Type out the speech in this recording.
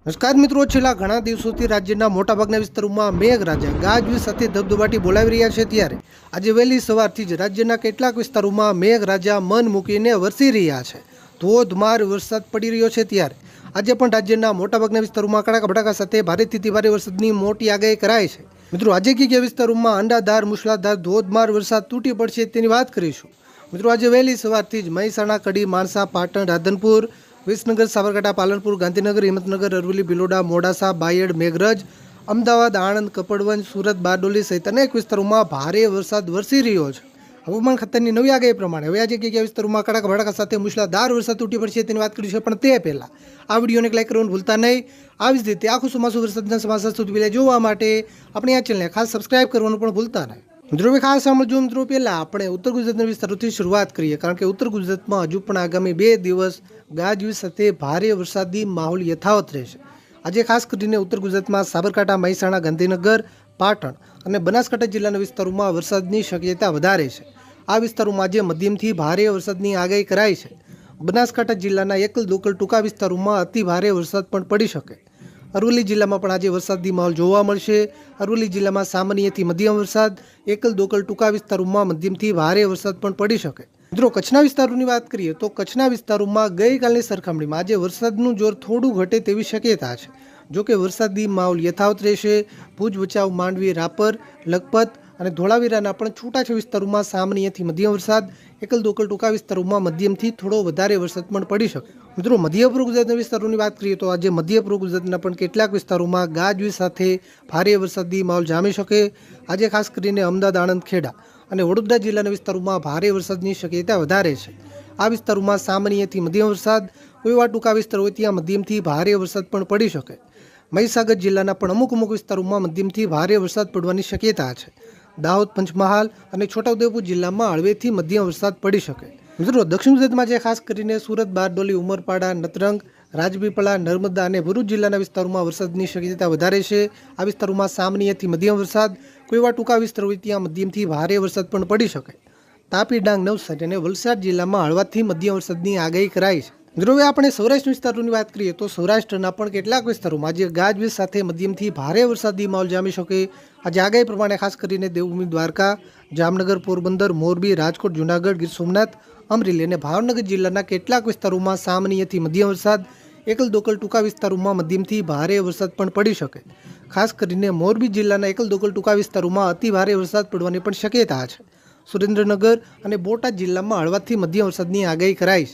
નમસ્કાર મિત્રો, છેલ્લા ઘણા દિવસોથી રાજ્યના મોટાભાગના વિસ્તારોમાં મેઘરાજા ગાજવીજ સાથે ધબધબાટી બોલાવી રહ્યા છે. ત્યારે આજે વહેલી સવારથી જ રાજ્યના કેટલાક વિસ્તારોમાં મેઘરાજા મન મૂકીને વરસી રહ્યા છે. ધોધમાર વરસાદ પડી રહ્યો છે. ત્યારે આજે પણ રાજ્યના મોટાભાગના વિસ્તારોમાં કડાકા ભડાકા સાથે ભારેથી ભારે વરસાદની મોટી આગાહી કરાઈ છે. મિત્રો, આજે કયા વિસ્તારોમાં અંડાધાર મુશળધાર ધોધમાર વરસાદ તૂટી પડશે તેની વાત કરીશું. મિત્રો, આજે વહેલી સવારથી જ મહેસાણા, કડી, માણસા, પાટણ, રાધનપુર, વિસનગર, સાબરકાંઠા, પાલનપુર, ગાંધીનગર, હિંમતનગર, અરવલ્લી, ભિલોડા, મોડાસા, બાયડ, મેઘરજ, અમદાવાદ, આણંદ, કપડવંજ, સુરત, બારડોલી સહિત અનેક વિસ્તારોમાં ભારે વરસાદ વરસી રહ્યો છે. હવામાન ખાતાની નવી આગાહી પ્રમાણે હવે આજે કયા વિસ્તારોમાં કડાકા ભડાકા સાથે મુશળધાર વરસાદ તૂટી પડશે તેની વાત કરીશું. પણ તે પહેલાં આ વિડીયોને લાઈક કરવાનું ભૂલતા નહીં. આવી જ રીતે આખું ચોમાસું વરસાદના સમાચાર સૌથી પહેલાં જોવા માટે આપણી આ ચેનલને ખાસ સબસ્ક્રાઇબ કરવાનું પણ ભૂલતા નહીં. મિત્રો, ખાસ સાંભળજો. મિત્રો, પહેલાં આપણે ઉત્તર ગુજરાતના વિસ્તારોથી શરૂઆત કરીએ, કારણ કે ઉત્તર ગુજરાતમાં હજુ પણ આગામી 2 દિવસ ગાજવીજ સાથે ભારે વરસાદી માહોલ યથાવત રહેશે. આજે ખાસ કરીને ઉત્તર ગુજરાતમાં સાબરકાંઠા, મહેસાણા, ગાંધીનગર, પાટણ અને બનાસકાંઠા જિલ્લાના વિસ્તારોમાં વરસાદની શક્યતા વધારે છે. આ વિસ્તારોમાં આજે મધ્યમથી ભારે વરસાદની આગાહી કરાઈ છે. બનાસકાંઠા જિલ્લાના એકલ દોકલ ટૂંકા વિસ્તારોમાં અતિ ભારે વરસાદ પણ પડી શકે. અરવલ્લી જિલ્લામાં પણ આજે વરસાદી માહોલ જોવા મળશે. અરવલ્લી જિલ્લામાં સામાન્યથી મધ્યમ વરસાદ, એકલ દોકલ ટૂંકા વિસ્તારોમાં મધ્યમથી ભારે વરસાદ પણ પડી શકે. મિત્રો, કચ્છના વિસ્તારોની વાત કરીએ તો કચ્છના વિસ્તારોમાં ગઈકાલની સરખામણીમાં આજે વરસાદનું જોર થોડું ઘટે તેવી શક્યતા છે. જોકે વરસાદી માહોલ યથાવત રહેશે. ભુજ, ભચાઉ, માંડવી, રાપર, લખપત અને ધોળાવીરાના પણ છૂટાછવાયા વિસ્તારોમાં સામાન્યથી મધ્યમ વરસાદ, એકલ દોકલ ટૂંકા વિસ્તારોમાં મધ્યમથી થોડો વધારે વરસાદ પણ પડી શકે. મિત્રો, મધ્ય પૂર્વ ગુજરાતના વિસ્તારોની વાત કરીએ તો આજે મધ્ય પૂર્વ ગુજરાતના પણ કેટલાક વિસ્તારોમાં ગાજવીજ સાથે ભારે વરસાદી માહોલ જામી શકે. આજે ખાસ કરીને અમદાવાદ, આણંદ, ખેડા અને વડોદરા જિલ્લાના વિસ્તારોમાં ભારે વરસાદની શક્યતા વધારે છે. આ વિસ્તારોમાં સામાન્યથી મધ્યમ વરસાદ, કોઈ એવા ટૂંકા વિસ્તાર હોય ત્યાં મધ્યમથી ભારે વરસાદ પણ પડી શકે. મહીસાગર જિલ્લાના પણ અમુક વિસ્તારોમાં મધ્યમથી ભારે વરસાદ પડવાની શક્યતા છે. દાહોદ, પંચમહાલ અને છોટાઉદેપુર જિલ્લામાં હળવેથી મધ્યમ વરસાદ પડી શકે. મિત્રો, દક્ષિણ ગુજરાતમાં જે ખાસ કરીને સુરત, બારડોલી, ઉમરપાડા, નતરંગ, રાજપીપળા, નર્મદા અને ભરૂચ જિલ્લાના વિસ્તારોમાં વરસાદની શક્યતા વધારે છે. આ વિસ્તારોમાં સામાન્યથી મધ્યમ વરસાદ, કોઈ એવા ટૂંકા વિસ્તાર હોય ત્યાં મધ્યમથી ભારે વરસાદ પણ પડી શકે. તાપી, ડાંગ, નવસારી અને વલસાડ જિલ્લામાં હળવાથી મધ્યમ વરસાદની આગાહી કરાઈ છે. મિત્રો, હવે આપણે સૌરાષ્ટ્ર વિસ્તારોની વાત કરીએ તો સૌરાષ્ટ્રના પણ કેટલાક વિસ્તારોમાં આજે ગાજવીજ સાથે મધ્યમથી ભારે વરસાદી માહોલ જામી શકે. આજે આગાહી પ્રમાણે ખાસ કરીને દેવભૂમિ દ્વારકા, જામનગર, પોરબંદર, મોરબી, રાજકોટ, જૂનાગઢ, ગીર સોમનાથ, અમરેલી અને ભાવનગર જિલ્લાના કેટલાક વિસ્તારોમાં સામાન્યથી મધ્યમ વરસાદ, એકલ દોકલ ટૂંકા વિસ્તારોમાં મધ્યમથી ભારે વરસાદ પણ પડી શકે. ખાસ કરીને મોરબી જિલ્લાના એકલ દોકલ ટૂંકા વિસ્તારોમાં અતિ ભારે વરસાદ પડવાની પણ શક્યતા છે. સુરેન્દ્રનગર અને બોટાદ જિલ્લામાં હળવાથી મધ્યમ વરસાદની આગાહી કરાઈ છે.